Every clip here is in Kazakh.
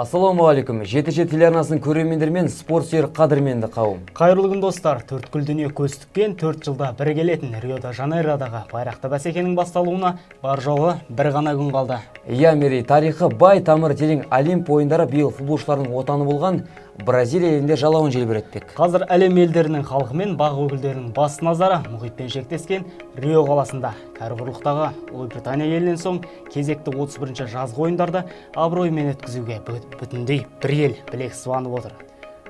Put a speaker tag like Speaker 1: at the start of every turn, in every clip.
Speaker 1: Ассалаумағалейкум. Жеті телеарнасының көрермендермен спорт сүйер қадірменді қауым.
Speaker 2: Қайырлы күн достар. Төрткүл дүние көз тіккен 4 жылда бір келетін Рио-де-Жанейродағы байрақты бәсекенің басталуына бар жоғы бір ғана күн қалды.
Speaker 1: Иә, Мерей, тарихы бай тамыры терең Олимп ойындары биыл футболшылардың отаны болған Бразилия елінде жалауын желбіретпек.
Speaker 2: Қазір әлем елдерінің халқы мен бақ өкілдерінің басты назары мұхитпен шектескен Рио қаласында. Кәрі құрлықтағы Ұлыбритания елінен соң кезекті 31-ші жазғы ойындарды абыроймен өткізуге бүтіндей бір ел білек сыбанып отыр.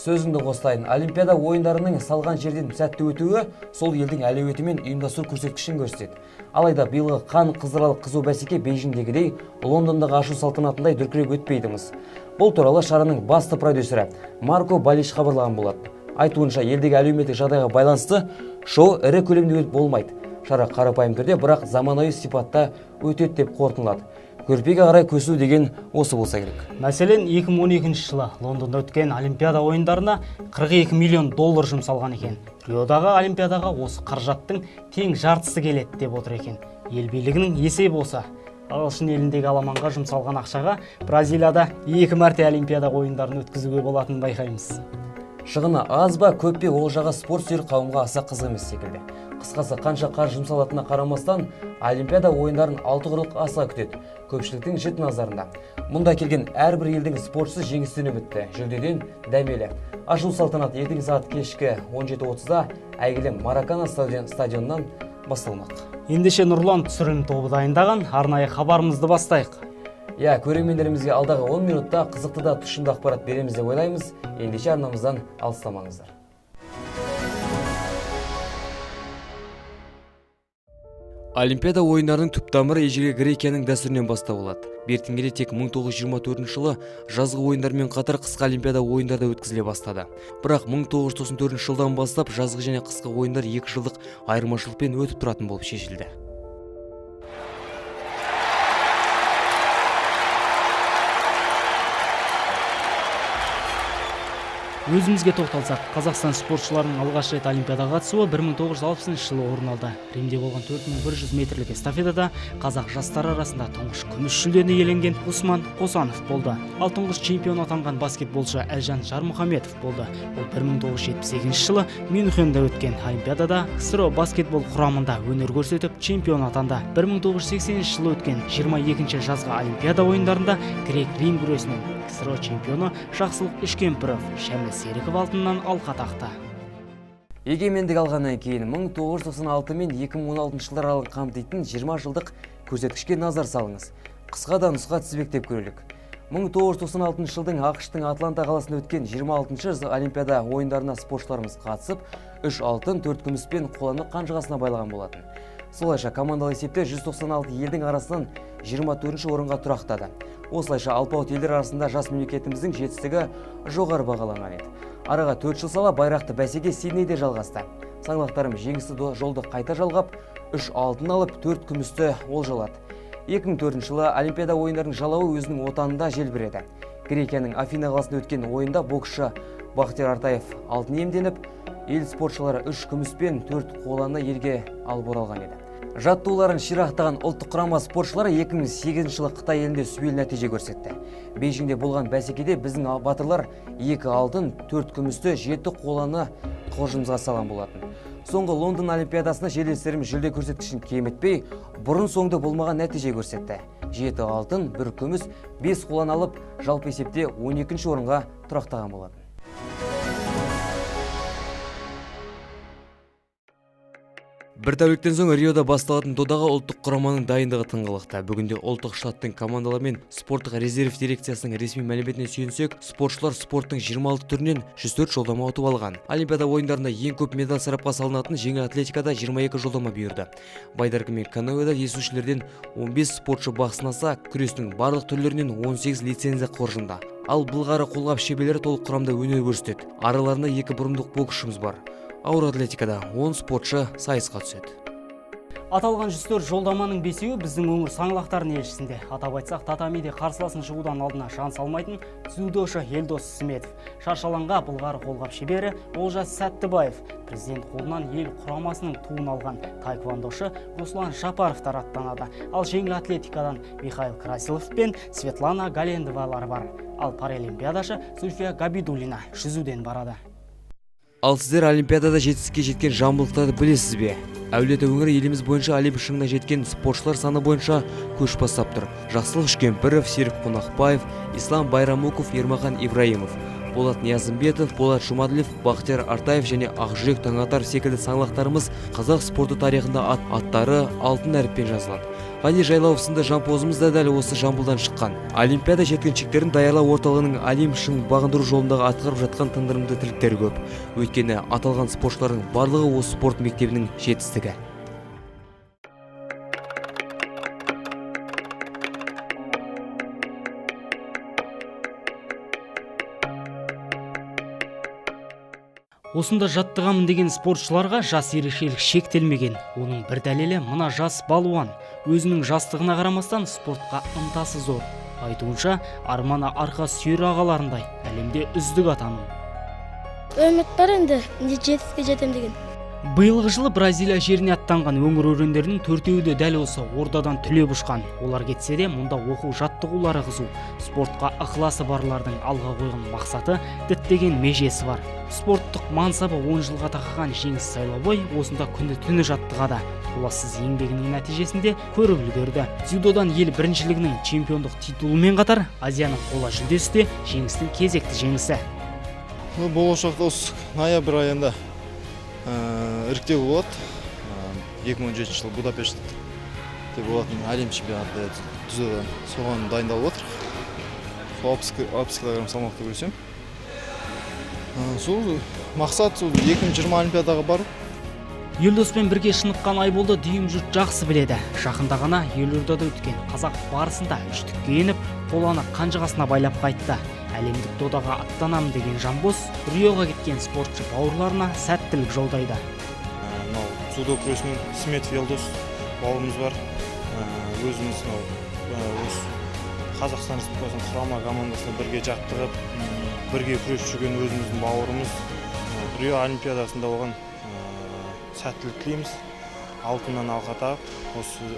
Speaker 1: Сөзіңді қостайын, Олимпиада ойындарының салған жерден сәтті өтуі сол елдің әлеуеті мен ұйымдастыру көрсеткішін көрсетеді. Алайда биылғы қан қыздырарлық қызу бәсеке Бейжіңдегідей Лондондағы ашу салтанатындай дүркіреп өтпейдіміз. Бұл туралы шараның басты продюсері Марко Балиш хабарлаған болады. Айтуынша, елдегі әлеуметтік жағдайға байланысты шоу ірі көлемде болмайды. Шара қарапайым түрде, бірақ заманауи сипатта өтеді деп қорытындылады. Көрпеге қарай көсу деген осы болса керек.
Speaker 2: Мәселен, 2012 жылы Лондонда өткен Олимпиада ойындарына 42 миллион доллар жұмсалған екен. Риодағы Олимпиадаға осы қаражаттың тең жартысы келеді деп отыр екен. Ел билігінің есебі болса, ағылшын еліндегі аламанға жұмсалған ақшаға Бразилияда 2 мәрте Олимпиада ойындарын өткізуге болатынын байқаймыз.
Speaker 1: Шығыны аз ба, көп пе, ол жағы спорт сүйер қауымға аса қызық емес секілді. Қысқасы, қанша қаржы жұмсалатынына қарамастан, Олимпиада ойындарын 6 құрлық аса күтеді. Көпшіліктің жіті назарында. Мұнда келген әрбір елдің спортшысы жеңістен үмітті, жүлдеден дәмелі. Ашу салтанаты ертең сағат кешкі 17:30-да әйгілі Маракана стадионынан басталмақ.
Speaker 2: Ендеше Нұрлан түсірілім тобы дайындаған арнайы хабарымызды бастайық.
Speaker 1: Иә, көрермендерімізге алдағы 10 минутта қызықты да тұшымды ақпарат береміз деп ойлаймыз. Ендеше арнамыздан алыстамаңыздар. Олимпиада ойындарының түп тамыры ежелгі Грекияның дәстүрінен бастау алады. Бертін келе тек 1924 жылы жазғы ойындармен қатар қысқы Олимпиада ойындары да өткізіле бастады. Бірақ 1994 жылдан бастап жазғы және қысқы ойындар 2 жылдық айырмашылықпен өтіп тұратын болып шешілді.
Speaker 2: Өзімізге тоқталсақ, Қазақстан спортшыларының алғаш рет Олимпиадаға қатысуы 1960 жылы орын алды. Римде болған 4100 метрлік эстафетада қазақ жастары арасында тұңғыш күміс жүлдені иеленген Усман Қосанов болды. Ал тұңғыш чемпион атанған баскетболшы Әлжан Жармұхамедов болды. Ол 1978 жылы Мюнхенде өткен Олимпиадада КСРО баскетбол құрамында өнер көрсетіп чемпион атанды. 1980 жылы өткен 22-ші жазғы Олимпиада ойындарында грек-рим күресінен КСРО чемпионы Жақсылық Үшкемпіров Шәміл Серіков алтыннан алқа тақты.
Speaker 1: Егемендік алғаннан кейін 1996 мен 2016 жылдар аралығын қамтитын 20 жылдық көрсеткішке назар салыңыз. Қысқада нұсқа тізбектеп көрелік. 1996 жылдың ақш-тың Атланта қаласында өткен 26-шы Олимпиада ойындарына спортшыларымыз қатысып, 3 алтын, 4 күміс пен қоланы қанжығасына байлаған болатын. Солайша командалы есепте 196 елдің арасынан 24-ші орынға тұрақтады. Осылайша алпауыт елдер арасында жас мемлекетіміздің жетістігі жоғары бағаланған еді. Араға 4 жыл сала байрақты бәсеке Сиднейде жалғасты. Саңлақтарым жеңісті жолды қайта жалғап, 3 алтын алып, 4 күмісті олжалады. 2004 жылы Олимпиада ойындарының жалауы өзінің отанында желбіреді. Грекияның Афина қаласында өткен ойында боксшы Бақтияр Артаев алтын иемденіп, ел спортшылары 3 күміс пен 4 қоланы елге алып оралған еді. Жаттығуларын ширақтаған ұлттық құрама спортшылары 2008 жылы Қытай елінде сүбелі нәтиже көрсетті. Бейжіңде болған бәсекеде біздің батырлар 2 алтын, 4 күмісті, 7 қоланы қоржынымызға салған болатын. Соңғы Лондон Олимпиадасында жерлестеріміз жүлде көрсеткішін кемітпей, бұрын соңды болмаған нәтиже көрсетті. 7 алтын, 1 күміс, 5 қоланы алып, жалпы есепте 12-ші орынға тұрақтаған болатын. Бір тәуліктен соң Риода басталатын додаға ұлттық құраманың дайындығы тыңғылықты. Бүгінде ұлттық штаттың командалары мен спорттық резерв дирекциясының ресми мәліметіне сүйенсек, спортшылар спорттың 26 түрінен 104 жолдама ұтып алған. Олимпиада ойындарында ең көп медаль сарапқа салынатын жеңіл атлетикада 22 жолдама бұйырды. Байдарка мен каноэда есушілерден 15 спортшы бақ сынаса, күрестің барлық түрлерінен 18 лицензия қоржында. Ал былғары қолғап шеберлері толық құрамда өнер көрсетеді. Араларында 2 бұрымдық боксшымыз бар. Ауыр атлетикада 10 спортшы сайысқа түседі.
Speaker 2: Аталған 104 жолдаманың 5-еуі біздің өңір саңлақтарының еншісінде. Атап айтсақ, татамиде қарсыласын шығудан алдына шан салмайтын дзюдошы Елдос Сметов. Шаршаланға былғары қолғап шебері Олжас Сәттібаев. Президент қолынан ел құрамасының туын алған таеквондошы Руслан Жапаровтар аттанады. Ал жеңіл атлетикадан Михаил Красилов пен Светлана Галендовалар бар. Ал паралимпиадашы Зульфия Габидулина жүзуден барады.
Speaker 1: Ал сіздер олимпиадада жетістікке жеткен жамбылдықтарды білесіз бе? Әулеті өңірі еліміз бойынша Олимп шыңына жеткен спортшылар саны бойынша көш бастап тұр. Жақсылық Үшкемпіров, Серік Қонақбаев, Ислам Байрамуков, Ермахан Ибраимов, Болат Ниязымбетов, Болат Жұмаділев, Бақтияр Артаев және Ақжүрек Таңатар секілді саңлақтарымыз қазақ спорты тарихында аттары алтын әріппен жазылады. Ғали Жайлауов сынды жампозымыз да дәл осы Жамбылдан шыққан. Олимпиада жеткіншектерін даярлау орталығының Олимп шыңын бағындыру жолындағы атқарып жатқан тындырымды тірліктер көп. Өйткені аталған спортшылардың барлығы осы спорт мектебінің жетістігі.
Speaker 2: Осында жаттығамын деген спортшыларға жас ерекшелік шектелмеген. Оның бір дәлелі мына жас балуан. Өзінің жастығына қарамастан спортқа ынтасы зор. Айтуынша, арманы арқа сүйер ағаларындай әлемде үздік атану.
Speaker 3: Үміт бар енді, жетістікке жетем деген.
Speaker 2: Биылғы жылы Бразилия жеріне аттанған өңір өрендерінің 4-еуі де дәл осы ордадан түлеп ұшқан. Олар кетсе де, мұнда оқу жаттығулары қызу. Спортқа ықыласы барлардың алға қойған мақсаты, діттеген межесі бар. Спорттық мансабы 10 жылға тақаған Жеңіс Сайлаубай осында күні түні жаттығады. Толассыз еңбегінің нәтижесінде көріп үлгерді. Дзюдодан ел біріншілігінің чемпиондық титулымен қатар, Азияның қола жүлдесі де Жеңістің кезекті жеңісі.
Speaker 4: Болашақта осы ноябрь айында іріктеу болады. 2017 жылы Будапештте болатын әлем чемпионаты дзюдодан соған дайындалып отыр. 60 кг салмақта күресем. Сол мақсат 2020 олимпиадаға бару.
Speaker 2: Елдоспен бірге шыныққан Айболды дүйім жұрт жақсы біледі. Жақында ғана Елордада өткен қазақ барысында үштікке еніп, қоланы қанжығасына байлап қайтты. Әлемдік додаға аттанам деген жамбос Риоға кеткен спортшы бауырларына сәттілік жолдайды.
Speaker 4: Дзюдо күресінен Сметов Елдос бауырымыз бар. Өзіміз Қазақстан Республикасының құрама командасына бірге жаттығып, бірге күресіп жүрген өзіміздің бауырымыз. Рио олимпиадасында оған сәттілік тілейміз. Алтыннан алқа тағып, осы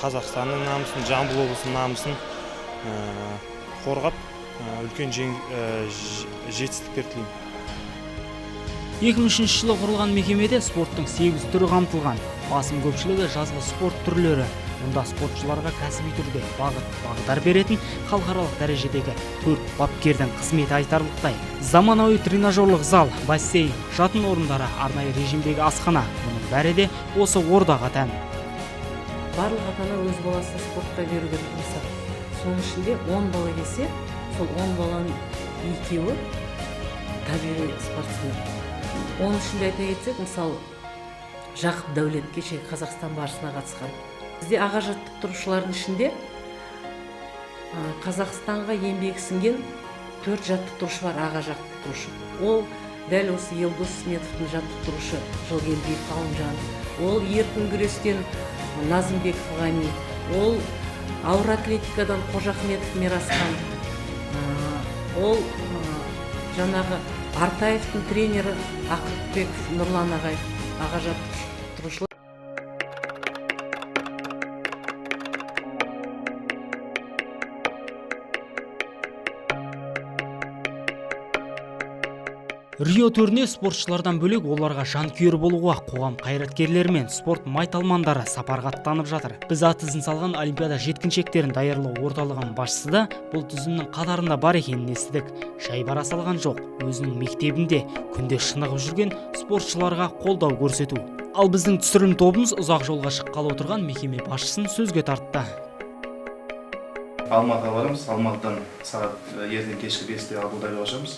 Speaker 4: Қазақстанның намысын, Жамбыл облысының намысын қорғап, үлкен жетістіктер тілеймін.
Speaker 2: 2003 жылы құрылған мекемеде спорттың 8 түрі қамтылған. Басым көпшілігі жазғы спорт түрлері. Мұнда спортшыларға кәсіби түрде бағыттар беретін халықаралық дәрежедегі 4 бапкердің қызметі айтарлықтай. Заманауи тренажерлық зал, бассейн, жатын орындары, арнайы режимдегі асхана. Мұның бәрі де осы ордаға тән.
Speaker 5: Барлық ата-ана өз баласын спортқа беруге тырысады. Соның ішінде 10 бала келсе, сол 10 баланың 2-еуі табиғи спортсмен. Оның ішінде айта кетсек, мысалы, Жақып Дәулет кеше Қазақстан барысына қатысқан. Бізде аға жаттықтырушылардың ішінде Қазақстанға еңбегі сіңген 4 жаттықтырушы бар, аға жаттықтырушы. Ол дәл осы Елдос Сметовтың жаттықтырушы Жылгелдиев Ғалымжан. Ол еркін күрестен Назымбеков Ғани. Ол ауыр атлетикадан Қожахметов Мирасхан. Ол жаңағы Артаевтың тренері Ақырбеков Нұрлан ағай, аға жаттықтырушылар.
Speaker 2: Рио төріне спортшылардан бөлек оларға жанкүйер болуға қоғам қайраткерлері мен спорт майталмандары сапарға аттанып жатыр. Біз аты ізін салған Олимпиада жеткіншектерін даярлау орталығының басшысы да бұл тізімнің қатарында бар екенін естідік. Жай бара салған жоқ, өзінің мектебінде күнде шынығып жүрген спортшыларға қолдау көрсету. Ал біздің түсірілім тобымыз ұзақ жолға шыққалы отырған мекеме басшысын сөзге тартты.
Speaker 6: Алматыға барамыз, Алматыдан сағат ертең кешкі 5-те Абу-Дабиға ұшамыз.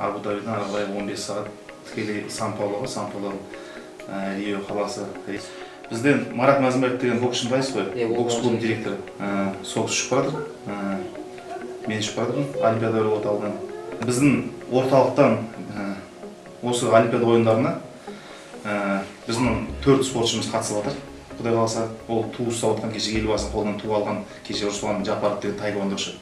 Speaker 6: Абу-Дабидан ары қарай 15 сағат тікелей Сан-Паулоға, Сан-Пауло Рио қаласы. Бізден Марат Мәзімбаев деген боксшыны білесіз ғой, бокс клубының директоры. Сол ұшып баратыр, мен ұшып баратырмын Олимпиада орталығынан. Біздің орталықтан осы Олимпиада ойындарына біздің 4 спортшымыз қатысып жатыр. құдай қаласа ол туы ұстап отқан кеше елбасының қолынан туып алған кеше руслан жапаров деген таэквондошы